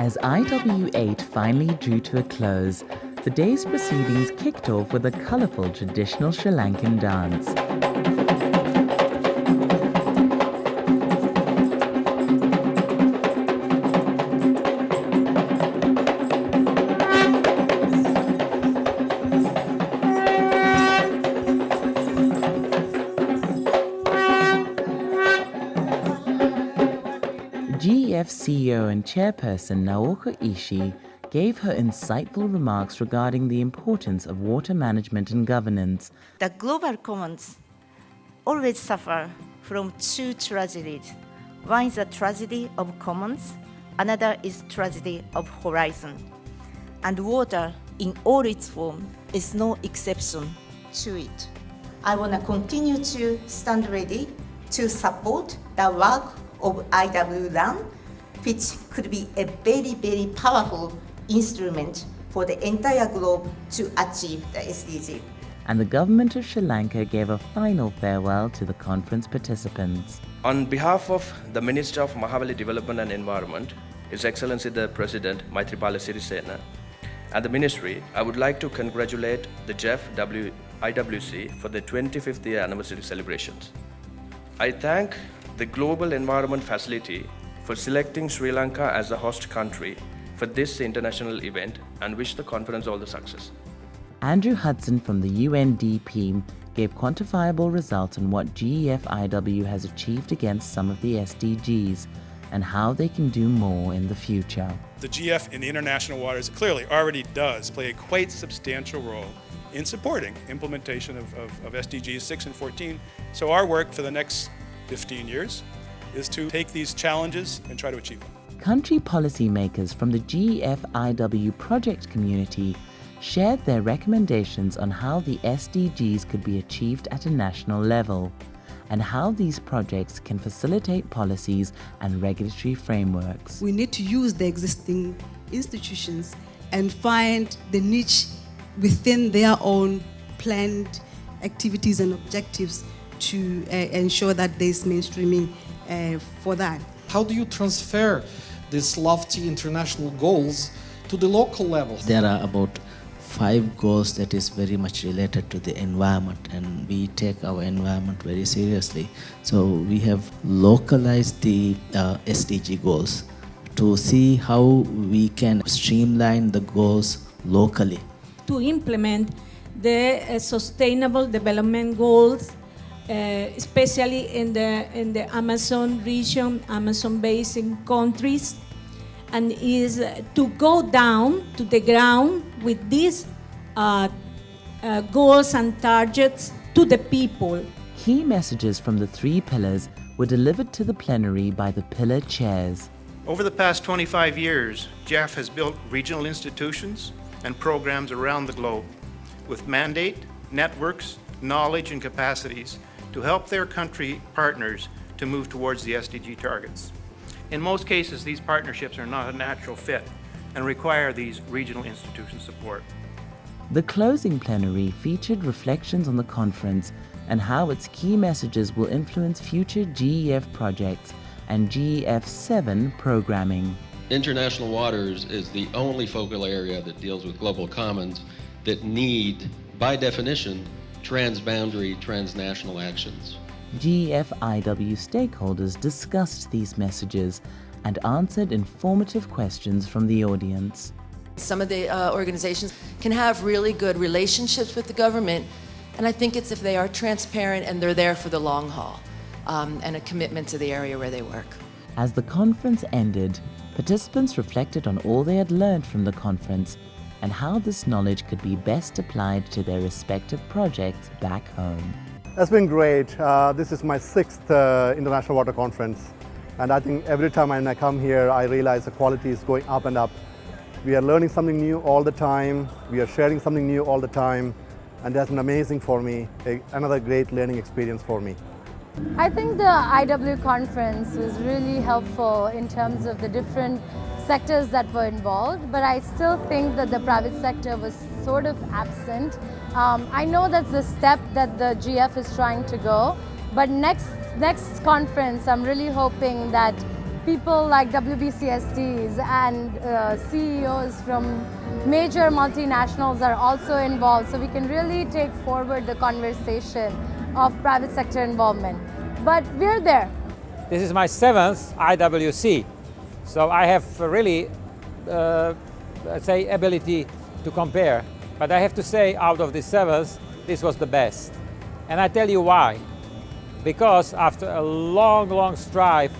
As IW8 finally drew to a close, the day's proceedings kicked off with a colourful traditional Sri Lankan dance. GEF CEO and chairperson Naoko Ishii gave her insightful remarks regarding the importance of water management and governance. The global commons always suffer from two tragedies. One is the tragedy of commons, another is tragedy of horizon. And water, in all its form, is no exception to it. I want to continue to stand ready to support the work of IWLAN, which could be a very, very powerful instrument for the entire globe to achieve the SDG. And the Government of Sri Lanka gave a final farewell to the conference participants. On behalf of the Minister of Mahawali Development and Environment, His Excellency the President Maithripala Sirisena, and the Ministry, I would like to congratulate the GEF IWC for the 25th year anniversary celebrations. I thank the Global Environment Facility for selecting Sri Lanka as the host country for this international event and wish the conference all the success. Andrew Hudson from the UNDP gave quantifiable results on what GEF-IW has achieved against some of the SDGs and how they can do more in the future. The GEF in the international waters clearly already does play a quite substantial role in supporting implementation of SDGs 6 and 14. So our work for the next 15 years is to take these challenges and try to achieve them. Country policymakers from the GEF-IW project community shared their recommendations on how the SDGs could be achieved at a national level and how these projects can facilitate policies and regulatory frameworks. We need to use the existing institutions and find the niche within their own planned activities and objectives to ensure that there's mainstreaming for that. How do you transfer these lofty international goals to the local level? There are about 5 goals that is very much related to the environment, and we take our environment very seriously. So we have localized the SDG goals to see how we can streamline the goals locally. To implement the sustainable development goals, especially in the Amazon region, Amazon basin countries, and is to go down to the ground with these goals and targets to the people. Key messages from the 3 pillars were delivered to the plenary by the pillar chairs. Over the past 25 years, GEF has built regional institutions and programs around the globe with mandate, networks, knowledge, and capacities to help their country partners to move towards the SDG targets. In most cases, these partnerships are not a natural fit and require these regional institution support. The closing plenary featured reflections on the conference and how its key messages will influence future GEF projects and GEF 7 programming. International waters is the only focal area that deals with global commons that need, by definition, transboundary, transnational actions. GEF-IW stakeholders discussed these messages and answered informative questions from the audience. Some of the organizations can have really good relationships with the government, and I think it's if they are transparent and they're there for the long haul and a commitment to the area where they work. As the conference ended, participants reflected on all they had learned from the conference and how this knowledge could be best applied to their respective projects back home. It's been great. This is my 6th International Water Conference, and I think every time I come here I realize the quality is going up and up. We are learning something new all the time, we are sharing something new all the time, and that's been amazing for me, another great learning experience for me. I think the IW conference was really helpful in terms of the different sectors that were involved, but I still think that the private sector was sort of absent. I know that's the step that the GF is trying to go, but next conference I'm really hoping that people like WBCSDs and CEOs from major multinationals are also involved, so we can really take forward the conversation of private sector involvement. But we're there. This is my 7th IWC, so I have really, let's say, ability to compare. But I have to say, out of the 7th, this was the best. And I tell you why. Because after a long strive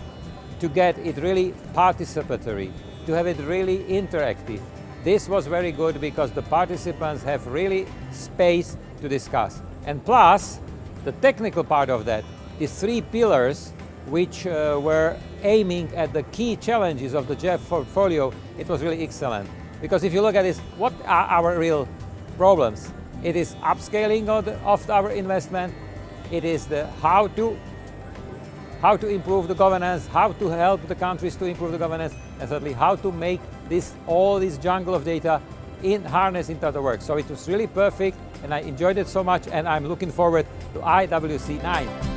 to get it really participatory, to have it really interactive, this was very good because the participants have really space to discuss. And plus, the technical part of that, these 3 pillars which were aiming at the key challenges of the GEF portfolio, it was really excellent. Because if you look at this, what are our real problems? It is upscaling of our investment, it is the how to improve the governance, how to help the countries to improve the governance, and thirdly, how to make all this jungle of data harness into the work. So it was really perfect, and I enjoyed it so much, and I'm looking forward to IWC 9.